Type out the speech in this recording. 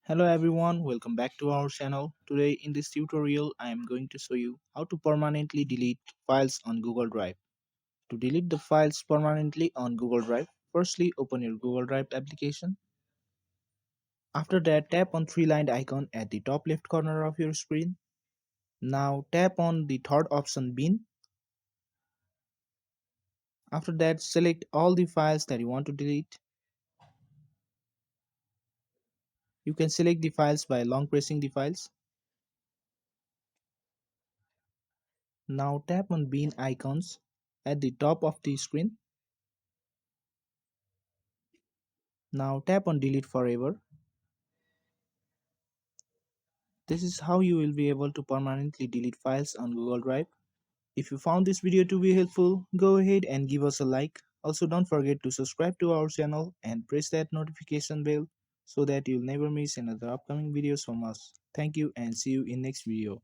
Hello everyone, welcome back to our channel. Today in this tutorial I am going to show you how to permanently delete files on Google Drive. To delete the files permanently on Google Drive, firstly open your Google Drive application. After that, tap on three-lined icon at the top left corner of your screen. Now tap on the third option bin. After that, select all the files that you want to delete. You can select the files by long pressing the files. Now tap on bin icons at the top of the screen. Now tap on delete forever. This is how you will be able to permanently delete files on Google Drive. If you found this video to be helpful, go ahead and give us a like. Also, don't forget to subscribe to our channel and press that notification bell so that you'll never miss another upcoming videos from us. Thank you and see you in next video.